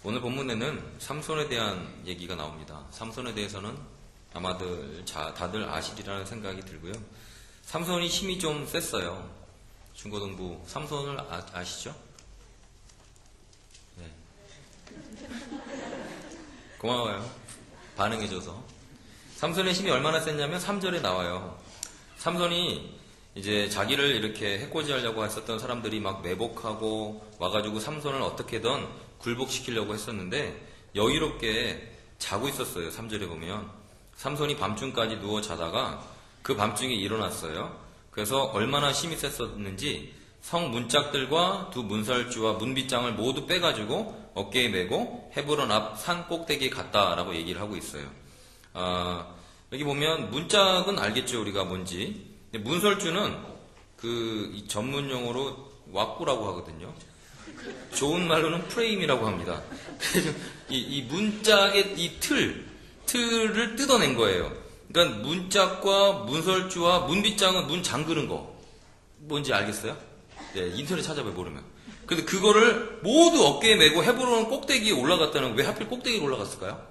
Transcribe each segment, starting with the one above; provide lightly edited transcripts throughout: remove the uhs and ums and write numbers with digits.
오늘 본문에는 삼손에 대한 얘기가 나옵니다. 삼손에 대해서는 아마들 다들 아시리라는 생각이 들고요. 삼손이 힘이 좀 셌어요. 중고등부 삼손을 아시죠? 네. 고마워요. 반응해줘서. 삼손의 힘이 얼마나 셌냐면 3절에 나와요. 삼손이 이제 자기를 이렇게 해코지하려고 했었던 사람들이 막 매복하고 와가지고 삼손을 어떻게든 굴복시키려고 했었는데 여유롭게 자고 있었어요. 3절에 보면 삼손이 밤중까지 누워 자다가 그 밤중에 일어났어요. 그래서 얼마나 힘이 셌었는지 성 문짝들과 두 문설주와 문빗장을 모두 빼가지고 어깨에 메고 헤브론 앞 산 꼭대기에 갔다라고 얘기를 하고 있어요. 여기 보면 문짝은 알겠죠, 우리가 뭔지. 문설주는 그 전문용어로 왁구라고 하거든요. 좋은 말로는 프레임이라고 합니다. 이 문짝의 이 틀을 뜯어낸 거예요. 그러니까 문짝과 문설주와 문빗장은 문 잠그는 거 뭔지 알겠어요? 네, 인터넷 찾아봐요, 모르면. 근데 그거를 모두 어깨에 메고 헤브론 꼭대기에 올라갔다는, 왜 하필 꼭대기에 올라갔을까요?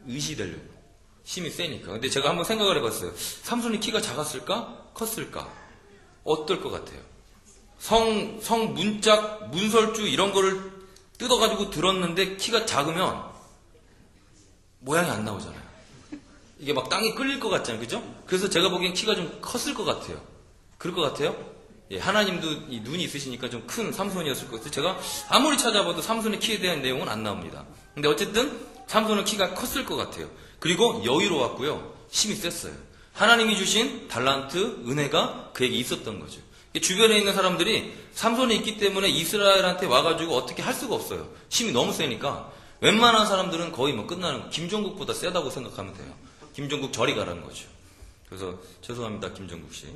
의시되려고. 힘이 세니까. 근데 제가 한번 생각을 해봤어요. 삼손이 키가 작았을까? 컸을까? 어떨 것 같아요? 성 문짝, 문설주 이런 거를 뜯어가지고 들었는데 키가 작으면 모양이 안 나오잖아요. 이게 막 땅에 끌릴 것 같잖아요. 그죠? 그래서 제가 보기엔 키가 좀 컸을 것 같아요. 그럴 것 같아요? 예, 하나님도 이 눈이 있으시니까 좀 큰 삼손이었을 것 같아요. 제가 아무리 찾아봐도 삼손의 키에 대한 내용은 안 나옵니다. 근데 어쨌든 삼손은 키가 컸을 것 같아요. 그리고 여유로웠고요. 힘이 셌어요. 하나님이 주신 달란트, 은혜가 그에게 있었던 거죠. 주변에 있는 사람들이 삼손이 있기 때문에 이스라엘한테 와가지고 어떻게 할 수가 없어요. 힘이 너무 세니까 웬만한 사람들은 거의 뭐 끝나는 거, 김종국보다 세다고 생각하면 돼요. 김종국 저리 가라는 거죠. 그래서 죄송합니다, 김종국 씨.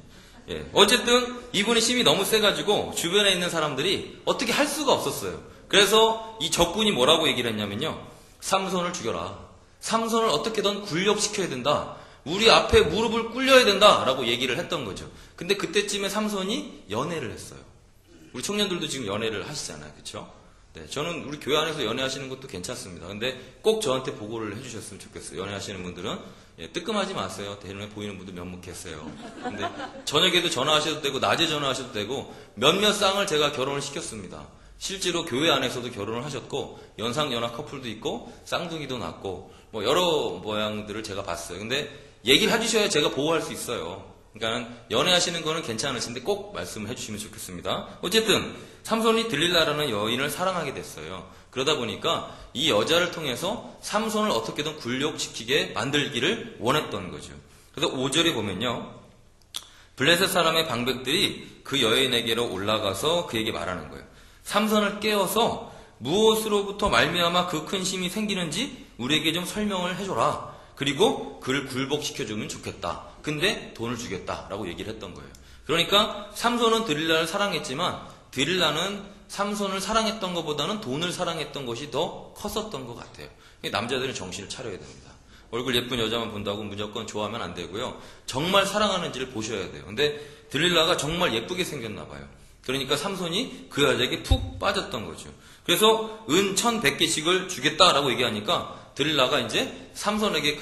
예, 어쨌든 이분의 힘이 너무 세가지고 주변에 있는 사람들이 어떻게 할 수가 없었어요. 그래서 이 적군이 뭐라고 얘기를 했냐면요, 삼손을 죽여라. 삼손을 어떻게든 굴욕시켜야 된다. 우리 앞에 무릎을 꿇려야 된다라고 얘기를 했던 거죠. 근데 그때쯤에 삼손이 연애를 했어요. 우리 청년들도 지금 연애를 하시잖아요. 그렇죠? 네, 저는 우리 교회 안에서 연애하시는 것도 괜찮습니다. 근데 꼭 저한테 보고를 해주셨으면 좋겠어요. 연애하시는 분들은 뜨끔하지 마세요. 대눈에 보이는 분도 몇몇 계세요. 근데 저녁에도 전화하셔도 되고 낮에 전화하셔도 되고 몇몇 쌍을 제가 결혼을 시켰습니다. 실제로 교회 안에서도 결혼을 하셨고 연상연하 커플도 있고 쌍둥이도 낳고 뭐 여러 모양들을 제가 봤어요. 근데 얘기를 해주셔야 제가 보호할 수 있어요. 그러니까 연애하시는 거는 괜찮으신데 꼭 말씀을 해주시면 좋겠습니다. 어쨌든 삼손이 들릴라라는 여인을 사랑하게 됐어요. 그러다 보니까 이 여자를 통해서 삼손을 어떻게든 굴욕시키게 만들기를 원했던 거죠. 그래서 5절에 보면요, 블레셋 사람의 방백들이 그 여인에게로 올라가서 그에게 말하는 거예요. 삼손을 깨워서 무엇으로부터 말미암아 그 큰 힘이 생기는지 우리에게 좀 설명을 해줘라. 그리고 그를 굴복시켜주면 좋겠다. 근데 돈을 주겠다라고 얘기를 했던 거예요. 그러니까 삼손은 드릴라를 사랑했지만 드릴라는 삼손을 사랑했던 것보다는 돈을 사랑했던 것이 더 컸었던 것 같아요. 남자들은 정신을 차려야 됩니다. 얼굴 예쁜 여자만 본다고 무조건 좋아하면 안 되고요. 정말 사랑하는지를 보셔야 돼요. 근데 드릴라가 정말 예쁘게 생겼나 봐요. 그러니까 삼손이 그 여자에게 푹 빠졌던 거죠. 그래서 은 1,100개씩을 주겠다라고 얘기하니까 드릴라가 이제 삼손에게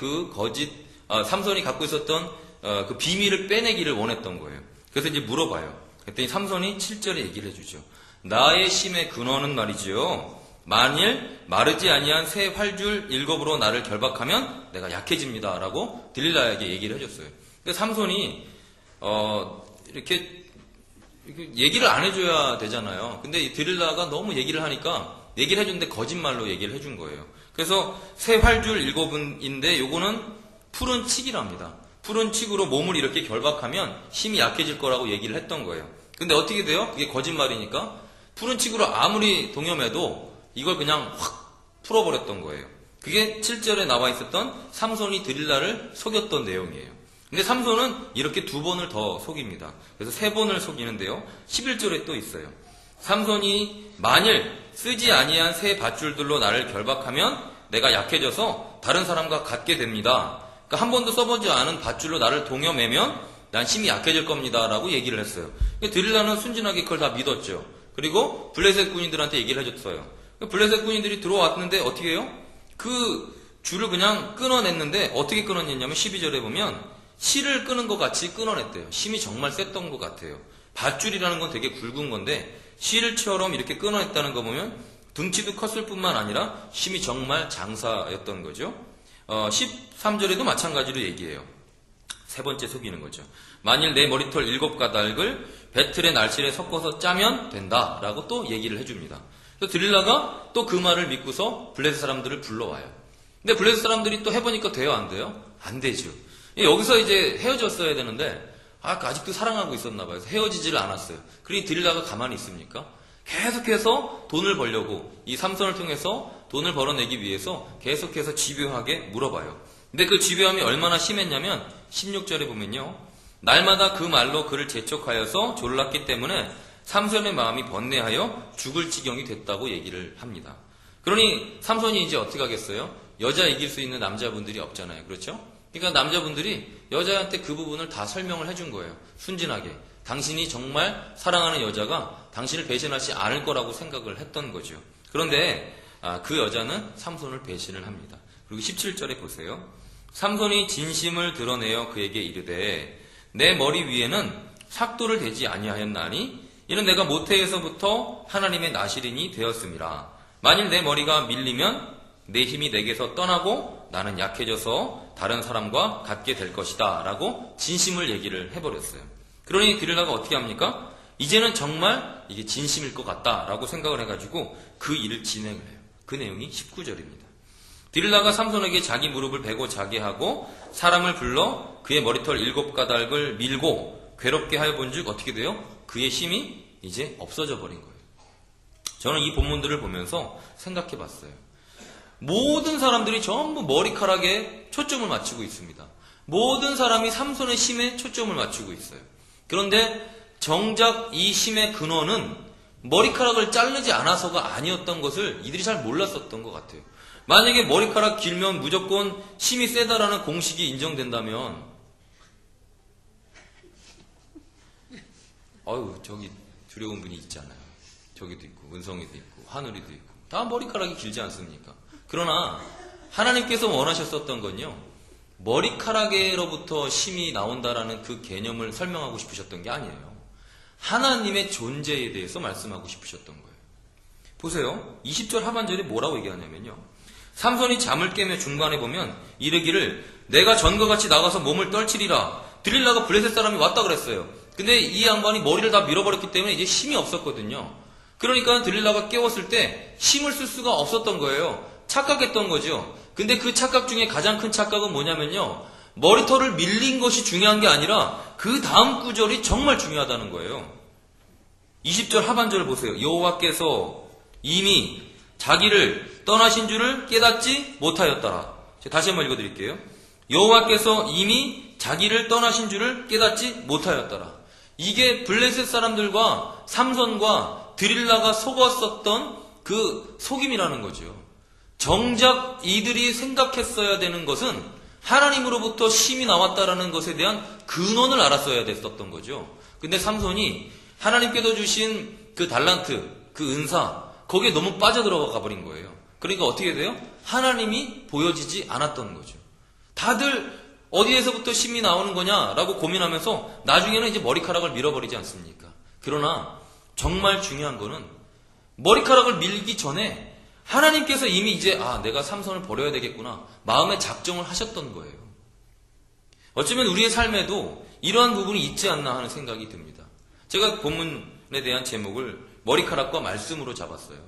삼손이 갖고 있었던 그 비밀을 빼내기를 원했던 거예요. 그래서 이제 물어봐요. 그랬더니 삼손이 7절에 얘기를 해주죠. 나의 심의 근원은 말이지요, 만일 마르지 아니한 새 활줄 7으로 나를 결박하면 내가 약해집니다 라고 드릴라에게 얘기를 해줬어요. 근데 삼손이 이렇게 얘기를 안 해줘야 되잖아요. 근데 이 드릴라가 너무 얘기를 하니까 얘기를 해줬는데 거짓말로 얘기를 해준 거예요. 그래서 새 활줄 7인데 요거는 푸른 칡이랍니다. 푸른 칡으로 몸을 이렇게 결박하면 힘이 약해질 거라고 얘기를 했던 거예요. 근데 어떻게 돼요? 그게 거짓말이니까 푸른 칡으로 아무리 동여매도 이걸 그냥 확 풀어버렸던 거예요. 그게 7절에 나와 있었던 삼손이 드릴라를 속였던 내용이에요. 근데 삼손은 이렇게 2번을 더 속입니다. 그래서 3번을 속이는데요. 11절에 또 있어요. 삼손이 만일 쓰지 아니한 새 밧줄들로 나를 결박하면 내가 약해져서 다른 사람과 같게 됩니다. 그러니까 한 번도 써보지 않은 밧줄로 나를 동여매면 난 힘이 약해질 겁니다 라고 얘기를 했어요. 드릴라는 순진하게 그걸 다 믿었죠. 그리고 블레셋 군인들한테 얘기를 해줬어요. 블레셋 군인들이 들어왔는데 어떻게 해요? 그 줄을 그냥 끊어냈는데 어떻게 끊어냈냐면 12절에 보면 실을 끄는 것 같이 끊어냈대요. 힘이 정말 셌던 것 같아요. 밧줄이라는 건 되게 굵은 건데 실처럼 이렇게 끊어냈다는 거 보면 등치도 컸을 뿐만 아니라 힘이 정말 장사였던 거죠. 13절에도 마찬가지로 얘기해요. 세 번째 속이는 거죠. 만일 내 머리털 7가닥을 배틀의 날실에 섞어서 짜면 된다 라고 또 얘기를 해줍니다. 그래서 드릴라가 또 그 말을 믿고서 블레셋 사람들을 불러와요. 근데 블레셋 사람들이 또 해보니까 돼요, 안 돼요? 안 되죠. 여기서 이제 헤어졌어야 되는데 아직도 사랑하고 있었나 봐요. 헤어지지를 않았어요. 그러니 드릴라가 가만히 있습니까? 계속해서 돈을 벌려고 이 삼손을 통해서 돈을 벌어내기 위해서 계속해서 집요하게 물어봐요. 근데 그 집요함이 얼마나 심했냐면 16절에 보면요. 날마다 그 말로 그를 재촉하여서 졸랐기 때문에 삼손의 마음이 번뇌하여 죽을 지경이 됐다고 얘기를 합니다. 그러니 삼손이 이제 어떻게 하겠어요? 여자 이길 수 있는 남자분들이 없잖아요. 그렇죠? 그러니까 남자분들이 여자한테 그 부분을 다 설명을 해준 거예요. 순진하게. 당신이 정말 사랑하는 여자가 당신을 배신하지 않을 거라고 생각을 했던 거죠. 그런데 그 여자는 삼손을 배신을 합니다. 그리고 17절에 보세요. 삼손이 진심을 드러내어 그에게 이르되 내 머리 위에는 삭도를 대지 아니하였나니 이는 내가 모태에서부터 하나님의 나시린이 되었음이라. 만일 내 머리가 밀리면 내 힘이 내게서 떠나고 나는 약해져서 다른 사람과 같게 될 것이다 라고 진심을 얘기를 해버렸어요. 그러니 드릴라가 어떻게 합니까? 이제는 정말 이게 진심일 것 같다 라고 생각을 해가지고 그 일을 진행을 해요. 그 내용이 19절입니다. 드릴라가 삼손에게 자기 무릎을 베고 자게 하고 사람을 불러 그의 머리털 7가닥을 밀고 괴롭게 하여 본즉 어떻게 돼요? 그의 힘이 이제 없어져 버린 거예요. 저는 이 본문들을 보면서 생각해 봤어요. 모든 사람들이 전부 머리카락에 초점을 맞추고 있습니다. 모든 사람이 삼손의 힘에 초점을 맞추고 있어요. 그런데 정작 이 힘의 근원은 머리카락을 자르지 않아서가 아니었던 것을 이들이 잘 몰랐었던 것 같아요. 만약에 머리카락 길면 무조건 힘이 세다라는 공식이 인정된다면 저기 두려운 분이 있잖아요. 저기도 있고 은성이도 있고 하늘이도 있고 다 머리카락이 길지 않습니까? 그러나 하나님께서 원하셨었던 건요. 머리카락에로부터 힘이 나온다라는 그 개념을 설명하고 싶으셨던 게 아니에요. 하나님의 존재에 대해서 말씀하고 싶으셨던 거예요. 보세요. 20절 하반절에 뭐라고 얘기하냐면요. 삼손이 잠을 깨며 중간에 보면 이르기를 내가 전과 같이 나가서 몸을 떨치리라. 드릴라가 블레셋 사람이 왔다 그랬어요. 근데 이 양반이 머리를 다 밀어버렸기 때문에 이제 힘이 없었거든요. 그러니까 드릴라가 깨웠을 때 힘을 쓸 수가 없었던 거예요. 착각했던 거죠. 근데 그 착각 중에 가장 큰 착각은 뭐냐면요. 머리털을 밀린 것이 중요한 게 아니라 그 다음 구절이 정말 중요하다는 거예요. 20절 하반절을 보세요. 여호와께서 이미 자기를 떠나신 줄을 깨닫지 못하였더라. 제가 다시 한번 읽어드릴게요. 여호와께서 이미 자기를 떠나신 줄을 깨닫지 못하였더라. 이게 블레셋 사람들과 삼손과 드릴라가 속았었던 그 속임이라는 거죠. 정작 이들이 생각했어야 되는 것은 하나님으로부터 힘이 나왔다라는 것에 대한 근원을 알았어야 됐었던 거죠. 근데 삼손이 하나님께서 주신 그 달란트, 그 은사, 거기에 너무 빠져들어가 버린 거예요. 그러니까 어떻게 돼요? 하나님이 보여지지 않았던 거죠. 다들 어디에서부터 힘이 나오는 거냐라고 고민하면서 나중에는 이제 머리카락을 밀어버리지 않습니까? 그러나 정말 중요한 거는 머리카락을 밀기 전에 하나님께서 이미 이제 내가 삼손을 버려야 되겠구나 마음의 작정을 하셨던 거예요. 어쩌면 우리의 삶에도 이러한 부분이 있지 않나 하는 생각이 듭니다. 제가 본문에 대한 제목을 머리카락과 말씀으로 잡았어요.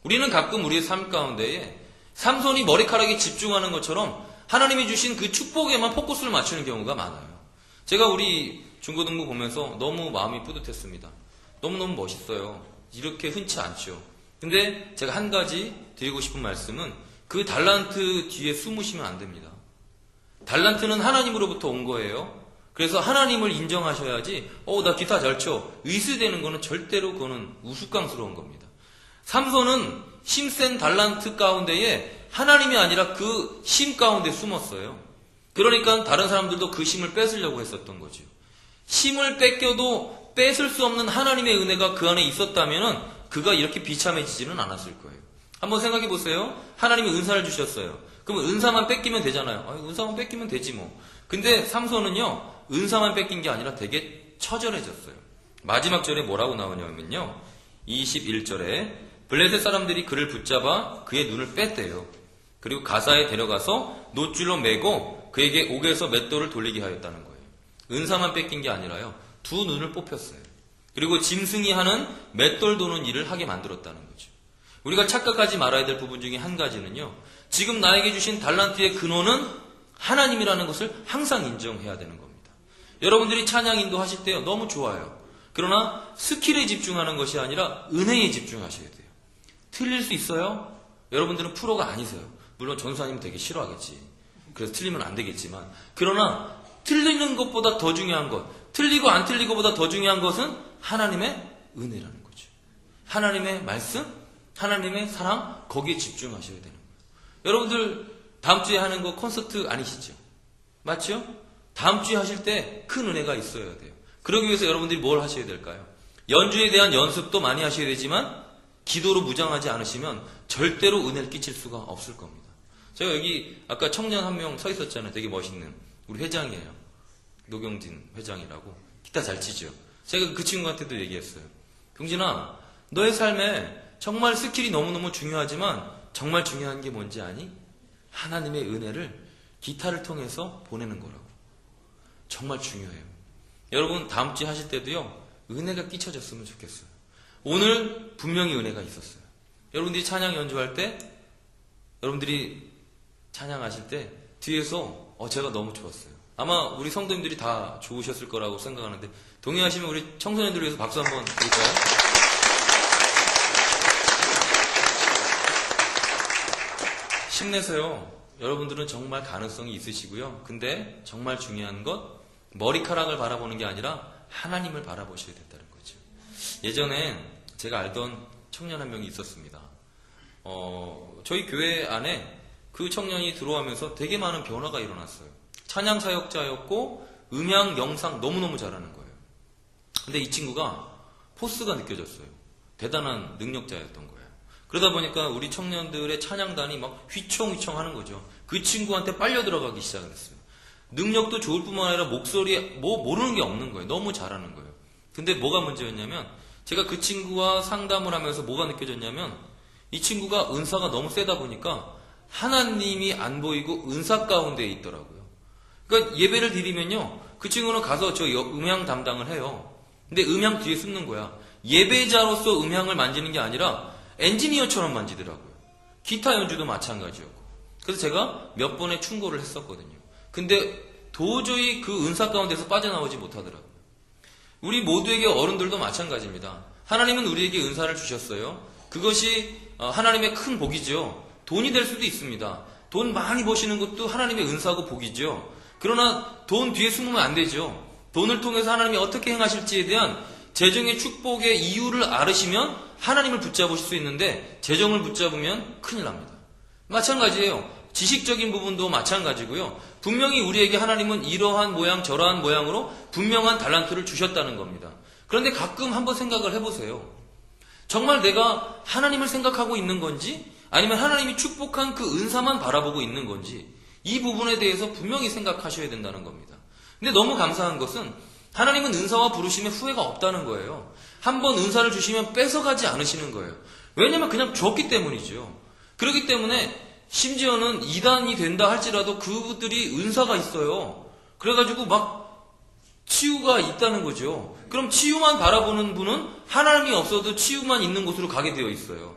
우리는 가끔 우리의 삶 가운데에 삼손이 머리카락에 집중하는 것처럼 하나님이 주신 그 축복에만 포커스를 맞추는 경우가 많아요. 제가 우리 중고등부 보면서 너무 마음이 뿌듯했습니다. 너무너무 멋있어요. 이렇게 흔치 않죠. 근데 제가 한 가지 드리고 싶은 말씀은 그 달란트 뒤에 숨으시면 안 됩니다. 달란트는 하나님으로부터 온 거예요. 그래서 하나님을 인정하셔야지 나 기타 잘 쳐. 의수되는 거는 절대로 그거는 우스꽝스러운 겁니다. 삼손은 힘센 달란트 가운데에 하나님이 아니라 그 힘 가운데 숨었어요. 그러니까 다른 사람들도 그 힘을 뺏으려고 했었던 거죠. 힘을 뺏겨도 뺏을 수 없는 하나님의 은혜가 그 안에 있었다면 그가 이렇게 비참해지지는 않았을 거예요. 한번 생각해 보세요. 하나님이 은사를 주셨어요. 그럼 은사만 뺏기면 되잖아요. 은사만 뺏기면 되지 뭐. 근데 삼손은요, 은사만 뺏긴 게 아니라 되게 처절해졌어요. 마지막 절에 뭐라고 나오냐면요, 21절에 블레셋 사람들이 그를 붙잡아 그의 눈을 뺐대요. 그리고 가사에 데려가서 놋줄로 매고 그에게 옥에서 맷돌을 돌리게 하였다는 거예요. 은사만 뺏긴 게 아니라요, 두 눈을 뽑혔어요. 그리고 짐승이 하는 맷돌 도는 일을 하게 만들었다는 거죠. 우리가 착각하지 말아야 될 부분 중에 한 가지는요, 지금 나에게 주신 달란트의 근원은 하나님이라는 것을 항상 인정해야 되는 겁니다. 여러분들이 찬양 인도하실 때요, 너무 좋아요. 그러나 스킬에 집중하는 것이 아니라 은혜에 집중하셔야 돼요. 틀릴 수 있어요? 여러분들은 프로가 아니세요. 물론 전수아님은 되게 싫어하겠지. 그래서 틀리면 안 되겠지만, 그러나 틀리는 것보다 더 중요한 것, 틀리고 안 틀리고보다 더 중요한 것은 하나님의 은혜라는 거죠. 하나님의 말씀, 하나님의 사랑, 거기에 집중하셔야 되는 거예요. 여러분들 다음 주에 하는 거 콘서트 아니시죠? 맞죠? 다음 주에 하실 때 큰 은혜가 있어야 돼요. 그러기 위해서 여러분들이 뭘 하셔야 될까요? 연주에 대한 연습도 많이 하셔야 되지만 기도로 무장하지 않으시면 절대로 은혜를 끼칠 수가 없을 겁니다. 제가 여기 아까 청년 한 명 서 있었잖아요. 되게 멋있는 우리 회장이에요. 노경진 회장이라고. 기타 잘 치죠. 제가 그 친구한테도 얘기했어요. 경진아, 너의 삶에 정말 스킬이 너무너무 중요하지만 정말 중요한 게 뭔지 아니? 하나님의 은혜를 기타를 통해서 보내는 거라고. 정말 중요해요. 여러분 다음 주에 하실 때도요, 은혜가 끼쳐졌으면 좋겠어요. 오늘 분명히 은혜가 있었어요. 여러분들이 찬양 연주할 때, 여러분들이 찬양하실 때 뒤에서 제가 너무 좋았어요. 아마 우리 성도님들이 다 좋으셨을 거라고 생각하는데, 동의하시면 우리 청소년들을 위해서 박수 한번 드릴까요? 힘내세요. 여러분들은 정말 가능성이 있으시고요. 근데 정말 중요한 것, 머리카락을 바라보는 게 아니라 하나님을 바라보셔야 된다는 거죠. 예전에 제가 알던 청년 한 명이 있었습니다. 저희 교회 안에 그 청년이 들어오면서 되게 많은 변화가 일어났어요. 찬양 사역자였고 음향, 영상 너무너무 잘하는 거예요. 근데 이 친구가 포스가 느껴졌어요. 대단한 능력자였던 거예요. 그러다 보니까 우리 청년들의 찬양단이 막 휘청휘청 하는 거죠. 그 친구한테 빨려 들어가기 시작했어요. 능력도 좋을 뿐만 아니라 목소리에 모르는 게 없는 거예요. 너무 잘하는 거예요. 근데 뭐가 문제였냐면, 제가 그 친구와 상담을 하면서 뭐가 느껴졌냐면, 이 친구가 은사가 너무 세다 보니까 하나님이 안 보이고 은사 가운데에 있더라고요. 그러니까 예배를 드리면요, 그 친구는 가서 저 음향 담당을 해요. 근데 음향 뒤에 숨는 거야. 예배자로서 음향을 만지는 게 아니라 엔지니어처럼 만지더라고요. 기타 연주도 마찬가지였고. 그래서 제가 몇 번의 충고를 했었거든요. 근데 도저히 그 은사 가운데서 빠져나오지 못하더라고요. 우리 모두에게 어른들도 마찬가지입니다. 하나님은 우리에게 은사를 주셨어요. 그것이 하나님의 큰 복이죠. 돈이 될 수도 있습니다. 돈 많이 버시는 것도 하나님의 은사고 복이죠. 그러나 돈 뒤에 숨으면 안 되죠. 돈을 통해서 하나님이 어떻게 행하실지에 대한 재정의 축복의 이유를 알으시면 하나님을 붙잡으실 수 있는데, 재정을 붙잡으면 큰일 납니다. 마찬가지예요. 지식적인 부분도 마찬가지고요. 분명히 우리에게 하나님은 이러한 모양 저러한 모양으로 분명한 달란트를 주셨다는 겁니다. 그런데 가끔 한번 생각을 해보세요. 정말 내가 하나님을 생각하고 있는 건지, 아니면 하나님이 축복한 그 은사만 바라보고 있는 건지, 이 부분에 대해서 분명히 생각하셔야 된다는 겁니다. 근데 너무 감사한 것은 하나님은 은사와 부르심에 후회가 없다는 거예요. 한번 은사를 주시면 뺏어가지 않으시는 거예요. 왜냐면 그냥 줬기 때문이죠. 그렇기 때문에 심지어는 이단이 된다 할지라도 그들이 은사가 있어요. 그래가지고 막 치유가 있다는 거죠. 그럼 치유만 바라보는 분은 하나님이 없어도 치유만 있는 곳으로 가게 되어 있어요.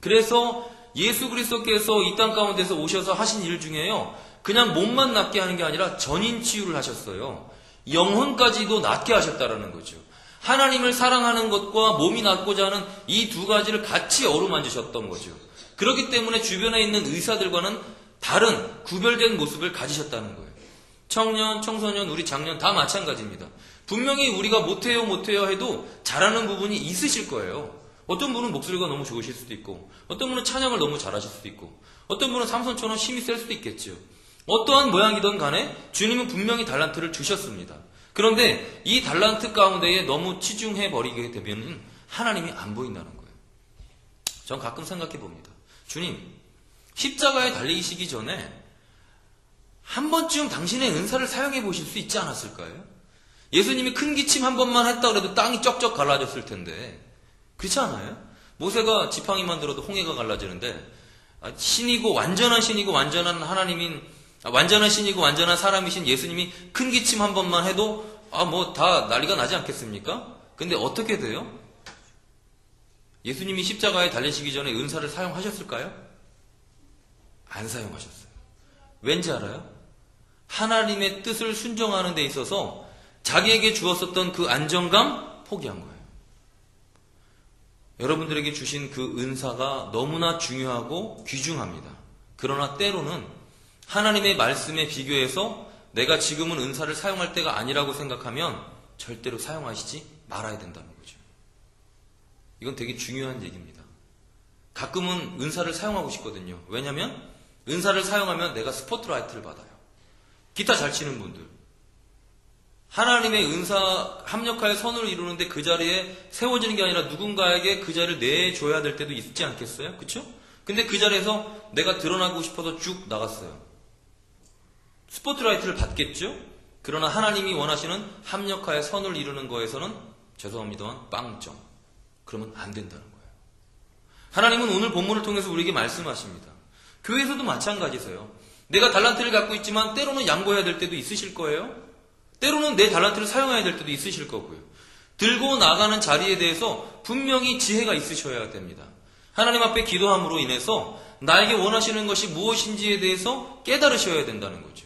그래서 예수 그리스도께서 이 땅 가운데서 오셔서 하신 일 중에요, 그냥 몸만 낫게 하는 게 아니라 전인 치유를 하셨어요. 영혼까지도 낫게 하셨다라는 거죠. 하나님을 사랑하는 것과 몸이 낫고자 하는 이 두 가지를 같이 어루만지셨던 거죠. 그렇기 때문에 주변에 있는 의사들과는 다른 구별된 모습을 가지셨다는 거예요. 청년, 청소년, 우리 장년 다 마찬가지입니다. 분명히 우리가 못해요 해도 잘하는 부분이 있으실 거예요. 어떤 분은 목소리가 너무 좋으실 수도 있고, 어떤 분은 찬양을 너무 잘하실 수도 있고, 어떤 분은 삼손처럼 힘이 셀 수도 있겠죠. 어떠한 모양이든 간에 주님은 분명히 달란트를 주셨습니다. 그런데 이 달란트 가운데에 너무 치중해 버리게 되면 하나님이 안 보인다는 거예요. 전 가끔 생각해 봅니다. 주님, 십자가에 달리시기 전에 한 번쯤 당신의 은사를 사용해 보실 수 있지 않았을까요? 예수님이 큰 기침 한 번만 했다 그래도 땅이 쩍쩍 갈라졌을 텐데, 그렇지 않아요? 모세가 지팡이만 들어도 홍해가 갈라지는데, 신이고 완전한 신이고 완전한 하나님인, 완전한 신이고 완전한 사람이신 예수님이 큰 기침 한 번만 해도 뭐 다 난리가 나지 않겠습니까? 근데 어떻게 돼요? 예수님이 십자가에 달리시기 전에 은사를 사용하셨을까요? 안 사용하셨어요. 왠지 알아요? 하나님의 뜻을 순종하는 데 있어서 자기에게 주었었던 그 안정감 포기한 거예요. 여러분들에게 주신 그 은사가 너무나 중요하고 귀중합니다. 그러나 때로는 하나님의 말씀에 비교해서 내가 지금은 은사를 사용할 때가 아니라고 생각하면 절대로 사용하시지 말아야 된다는 거죠. 이건 되게 중요한 얘기입니다. 가끔은 은사를 사용하고 싶거든요. 왜냐하면 은사를 사용하면 내가 스포트라이트를 받아요. 기타 잘 치는 분들, 하나님의 은사 합력하여 선을 이루는데 그 자리에 세워지는 게 아니라 누군가에게 그 자리를 내줘야 될 때도 있지 않겠어요? 그쵸? 근데 그 자리에서 내가 드러나고 싶어서 쭉 나갔어요. 스포트라이트를 받겠죠? 그러나 하나님이 원하시는 합력하여 선을 이루는 거에서는 죄송합니다만 빵점. 그러면 안 된다는 거예요. 하나님은 오늘 본문을 통해서 우리에게 말씀하십니다. 교회에서도 마찬가지세요. 내가 달란트를 갖고 있지만 때로는 양보해야 될 때도 있으실 거예요. 때로는 내 달란트를 사용해야 될 때도 있으실 거고요. 들고 나가는 자리에 대해서 분명히 지혜가 있으셔야 됩니다. 하나님 앞에 기도함으로 인해서 나에게 원하시는 것이 무엇인지에 대해서 깨달으셔야 된다는 거죠.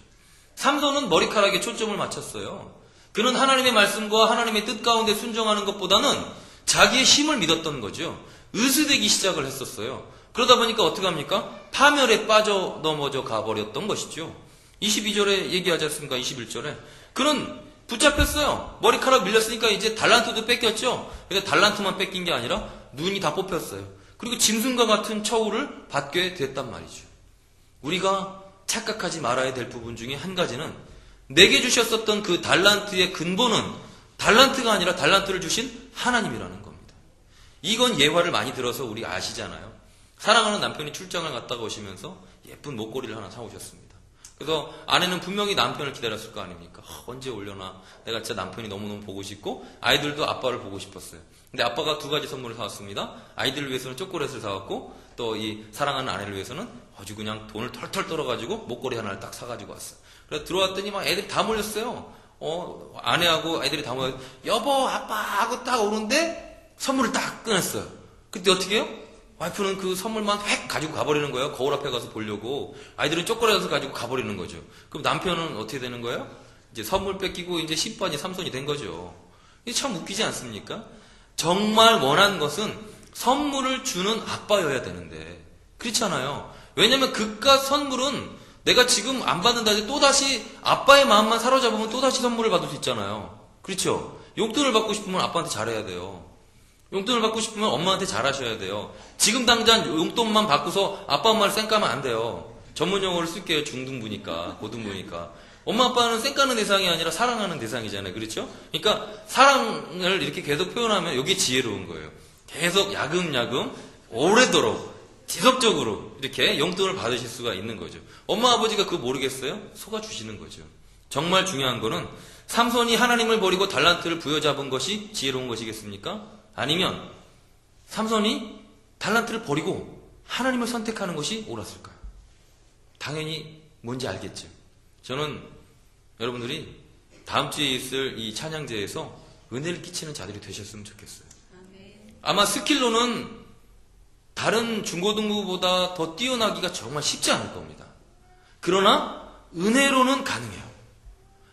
삼손은 머리카락에 초점을 맞췄어요. 그는 하나님의 말씀과 하나님의 뜻 가운데 순종하는 것보다는 자기의 힘을 믿었던 거죠. 으스대기 시작을 했었어요. 그러다 보니까 어떻게 합니까? 파멸에 빠져 넘어져 가버렸던 것이죠. 22절에 얘기하지 않습니까? 21절에. 그는 붙잡혔어요. 머리카락 밀렸으니까 이제 달란트도 뺏겼죠. 그러니까 달란트만 뺏긴 게 아니라 눈이 다 뽑혔어요. 그리고 짐승과 같은 처우를 받게 됐단 말이죠. 우리가 착각하지 말아야 될 부분 중에 한 가지는 내게 주셨었던 그 달란트의 근본은 달란트가 아니라 달란트를 주신 하나님이라는 겁니다. 이건 예화를 많이 들어서 우리 아시잖아요. 사랑하는 남편이 출장을 갔다가 오시면서 예쁜 목걸이를 하나 사오셨습니다. 그래서 아내는 분명히 남편을 기다렸을 거 아닙니까? 언제 올려나. 내가 진짜 남편이 너무너무 보고 싶고 아이들도 아빠를 보고 싶었어요. 근데 아빠가 두 가지 선물을 사왔습니다. 아이들을 위해서는 초콜릿을 사왔고 또 이 사랑하는 아내를 위해서는 아주 그냥 돈을 털털 떨어가지고 목걸이 하나를 딱 사가지고 왔어요. 그래서 들어왔더니 막 애들이 다 몰렸어요. 아내하고 애들이 다 모여 여보 아빠 하고 딱 오는데 선물을 딱 꺼냈어요. 그때 어떻게 해요? 와이프는 그 선물만 획 가지고 가버리는 거예요. 거울 앞에 가서 보려고. 아이들은 쪼꼬라서 가지고 가버리는 거죠. 그럼 남편은 어떻게 되는 거예요? 이제 선물 뺏기고 이제 신반이 삼손이 된 거죠. 이게 참 웃기지 않습니까? 정말 원한 것은 선물을 주는 아빠여야 되는데 그렇잖아요. 왜냐면 그깟 선물은 내가 지금 안 받는다 해도 또다시 아빠의 마음만 사로잡으면 또다시 선물을 받을 수 있잖아요. 그렇죠? 용돈을 받고 싶으면 아빠한테 잘해야 돼요. 용돈을 받고 싶으면 엄마한테 잘하셔야 돼요. 지금 당장 용돈만 받고서 아빠 엄마를 쌩까면 안 돼요. 전문 용어를 쓸게요. 중등부니까 고등부니까. 엄마 아빠는 쌩까는 대상이 아니라 사랑하는 대상이잖아요. 그렇죠? 그러니까 사랑을 이렇게 계속 표현하면 이게 지혜로운 거예요. 계속 야금야금 오래도록 지속적으로 이렇게 용돈을 받으실 수가 있는 거죠. 엄마 아버지가 그거 모르겠어요? 속아주시는 거죠. 정말 중요한 거는 삼손이 하나님을 버리고 달란트를 부여잡은 것이 지혜로운 것이겠습니까? 아니면 삼손이 달란트를 버리고 하나님을 선택하는 것이 옳았을까요? 당연히 뭔지 알겠죠. 저는 여러분들이 다음 주에 있을 이 찬양제에서 은혜를 끼치는 자들이 되셨으면 좋겠어요. 아마 스킬로는 다른 중고등부보다 더 뛰어나기가 정말 쉽지 않을 겁니다. 그러나 은혜로는 가능해요.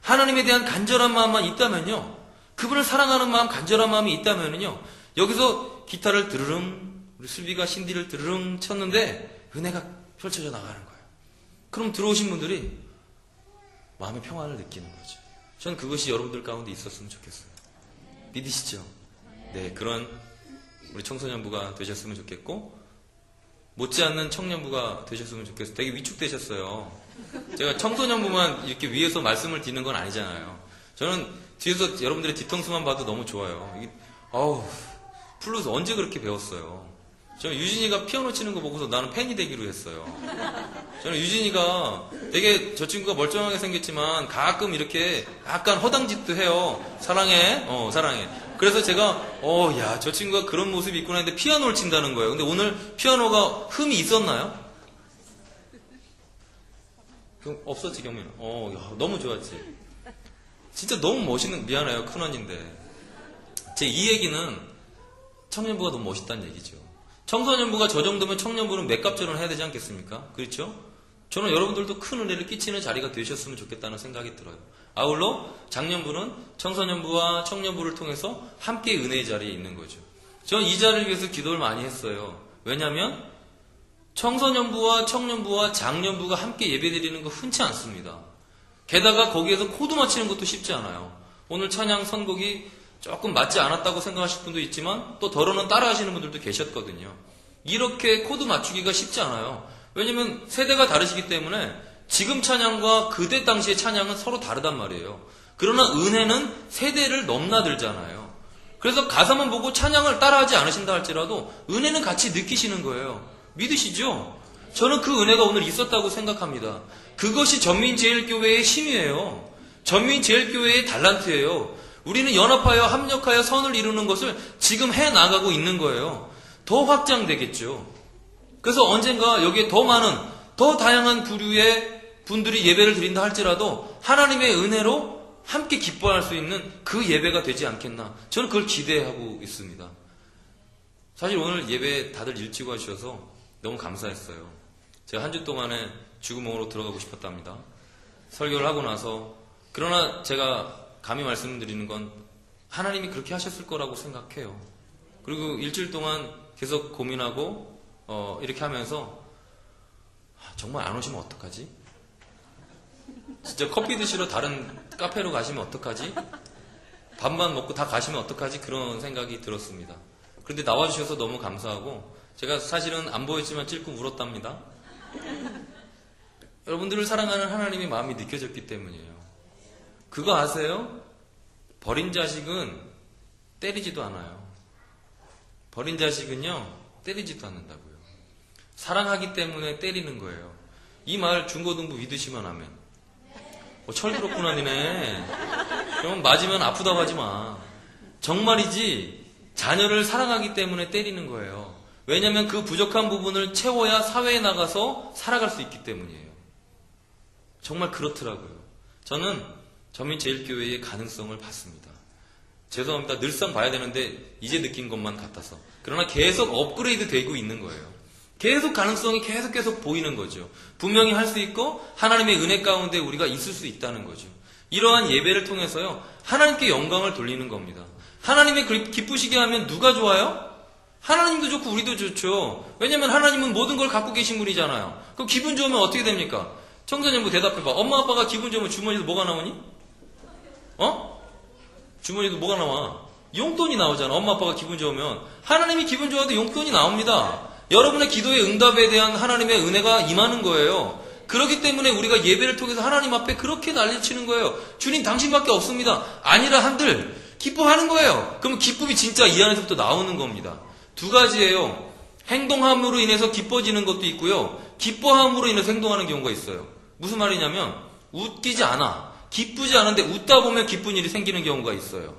하나님에 대한 간절한 마음만 있다면요. 그분을 사랑하는 마음, 간절한 마음이 있다면요. 여기서 기타를 드르릉, 우리 슬비가 신디를 드르릉 쳤는데 은혜가 펼쳐져 나가는 거예요. 그럼 들어오신 분들이 마음의 평안을 느끼는 거죠. 전 그것이 여러분들 가운데 있었으면 좋겠어요. 믿으시죠? 네, 그런 우리 청소년부가 되셨으면 좋겠고 못지않는 청년부가 되셨으면 좋겠어요. 되게 위축되셨어요. 제가 청소년부만 이렇게 위에서 말씀을 드리는 건 아니잖아요. 저는 뒤에서 여러분들의 뒤통수만 봐도 너무 좋아요. 플루스 언제 그렇게 배웠어요? 저는 유진이가 피아노 치는 거 보고서 나는 팬이 되기로 했어요. 저는 유진이가 되게 저 친구가 멀쩡하게 생겼지만 가끔 이렇게 약간 허당짓도 해요. 사랑해, 사랑해. 그래서 제가, 야, 저 친구가 그런 모습이 있구나 했는데 피아노를 친다는 거예요. 근데 오늘 피아노가 흠이 있었나요? 그럼 없었지, 경민아. 야, 너무 좋았지. 진짜 너무 멋있는, 미안해요. 큰언니인데. 제 이 얘기는 청년부가 너무 멋있다는 얘기죠. 청소년부가 저 정도면 청년부는 맥갑전을 해야 되지 않겠습니까? 그렇죠? 저는 여러분들도 큰 은혜를 끼치는 자리가 되셨으면 좋겠다는 생각이 들어요. 아울러 장년부는 청소년부와 청년부를 통해서 함께 은혜의 자리에 있는 거죠. 저는 이 자리를 위해서 기도를 많이 했어요. 왜냐하면 청소년부와 청년부와 장년부가 함께 예배드리는 거 흔치 않습니다. 게다가 거기에서 코드 맞히는 것도 쉽지 않아요. 오늘 찬양 선곡이 조금 맞지 않았다고 생각하실 분도 있지만 또 더러는 따라 하시는 분들도 계셨거든요. 이렇게 코드 맞추기가 쉽지 않아요. 왜냐면 세대가 다르시기 때문에 지금 찬양과 그때 당시의 찬양은 서로 다르단 말이에요. 그러나 은혜는 세대를 넘나들잖아요. 그래서 가사만 보고 찬양을 따라하지 않으신다 할지라도 은혜는 같이 느끼시는 거예요. 믿으시죠? 저는 그 은혜가 오늘 있었다고 생각합니다. 그것이 전민제일교회의 힘이에요. 전민제일교회의 달란트예요. 우리는 연합하여 합력하여 선을 이루는 것을 지금 해나가고 있는 거예요. 더 확장되겠죠. 그래서 언젠가 여기에 더 많은, 더 다양한 부류의 분들이 예배를 드린다 할지라도 하나님의 은혜로 함께 기뻐할 수 있는 그 예배가 되지 않겠나. 저는 그걸 기대하고 있습니다. 사실 오늘 예배 다들 일찍 와주셔서 너무 감사했어요. 제가 한 주 동안에 죽음으로 들어가고 싶었답니다. 설교를 하고 나서. 그러나 제가 감히 말씀드리는 건 하나님이 그렇게 하셨을 거라고 생각해요. 그리고 일주일 동안 계속 고민하고 이렇게 하면서 정말 안 오시면 어떡하지? 진짜 커피 드시러 다른 카페로 가시면 어떡하지? 밥만 먹고 다 가시면 어떡하지? 그런 생각이 들었습니다. 그런데 나와주셔서 너무 감사하고 제가 사실은 안 보였지만 찔끔 울었답니다. 여러분들을 사랑하는 하나님의 마음이 느껴졌기 때문이에요. 그거 아세요? 버린 자식은 때리지도 않아요. 버린 자식은요, 때리지도 않는다고요. 사랑하기 때문에 때리는 거예요. 이 말 중고등부 믿으시면 하면. 철들었구나, 니네. 그럼 맞으면 아프다고 하지 마. 정말이지, 자녀를 사랑하기 때문에 때리는 거예요. 왜냐면 그 부족한 부분을 채워야 사회에 나가서 살아갈 수 있기 때문이에요. 정말 그렇더라고요. 저는 전민제일교회의 가능성을 봤습니다. 죄송합니다. 늘상 봐야 되는데 이제 느낀 것만 같아서. 그러나 계속 업그레이드 되고 있는 거예요. 계속 가능성이 계속 보이는 거죠. 분명히 할 수 있고 하나님의 은혜 가운데 우리가 있을 수 있다는 거죠. 이러한 예배를 통해서요. 하나님께 영광을 돌리는 겁니다. 하나님의 기쁘시게 하면 누가 좋아요? 하나님도 좋고 우리도 좋죠. 왜냐면 하나님은 모든 걸 갖고 계신 분이잖아요. 그럼 기분 좋으면 어떻게 됩니까? 청소년부 대답해봐. 엄마 아빠가 기분 좋으면 주머니에서 뭐가 나오니? 주머니에서 뭐가 나와? 용돈이 나오잖아. 엄마 아빠가 기분 좋으면. 하나님이 기분 좋아도 용돈이 나옵니다. 여러분의 기도의 응답에 대한 하나님의 은혜가 임하는 거예요. 그렇기 때문에 우리가 예배를 통해서 하나님 앞에 그렇게 난리치는 거예요. 주님 당신밖에 없습니다. 아니라 한들 기뻐하는 거예요. 그러면 기쁨이 진짜 이 안에서부터 나오는 겁니다. 두 가지예요. 행동함으로 인해서 기뻐지는 것도 있고요. 기뻐함으로 인해서 행동하는 경우가 있어요. 무슨 말이냐면 웃기지 않아. 기쁘지 않은데 웃다 보면 기쁜 일이 생기는 경우가 있어요.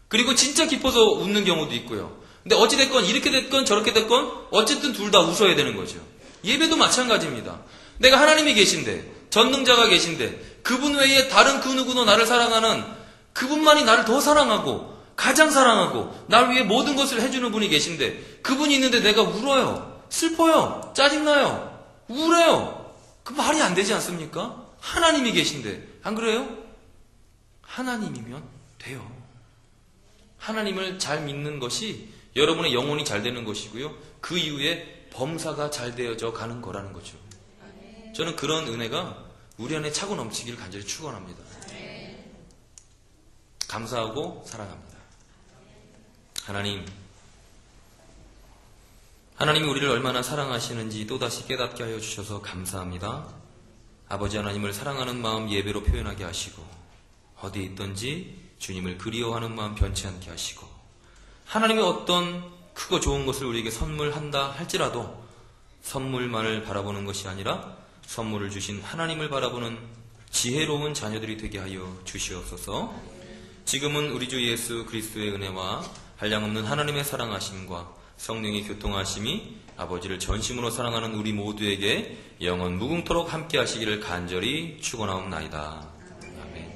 그리고 진짜 기뻐서 웃는 경우도 있고요. 근데 어찌됐건 이렇게 됐건 저렇게 됐건 어쨌든 둘 다 웃어야 되는 거죠. 예배도 마찬가지입니다. 내가 하나님이 계신데 전능자가 계신데 그분 외에 다른 그 누구도 나를 사랑하는 그분만이 나를 더 사랑하고 가장 사랑하고 나를 위해 모든 것을 해주는 분이 계신데 그분이 있는데 내가 울어요. 슬퍼요. 짜증나요. 우울해요. 그 말이 안 되지 않습니까? 하나님이 계신데 안 그래요? 하나님이면 돼요. 하나님을 잘 믿는 것이 여러분의 영혼이 잘 되는 것이고요. 그 이후에 범사가 잘 되어져 가는 거라는 거죠. 저는 그런 은혜가 우리 안에 차고 넘치기를 간절히 축원합니다. 감사하고 사랑합니다. 하나님이 우리를 얼마나 사랑하시는지 또다시 깨닫게 하여 주셔서 감사합니다. 아버지 하나님을 사랑하는 마음 예배로 표현하게 하시고 어디에 있든지 주님을 그리워하는 마음 변치 않게 하시고 하나님의 어떤 크고 좋은 것을 우리에게 선물한다 할지라도 선물만을 바라보는 것이 아니라 선물을 주신 하나님을 바라보는 지혜로운 자녀들이 되게 하여 주시옵소서. 지금은 우리 주 예수 그리스도의 은혜와 한량없는 하나님의 사랑하심과 성령의 교통하심이 아버지를 전심으로 사랑하는 우리 모두에게 영원 무궁토록 함께 하시기를 간절히 축원하옵나이다.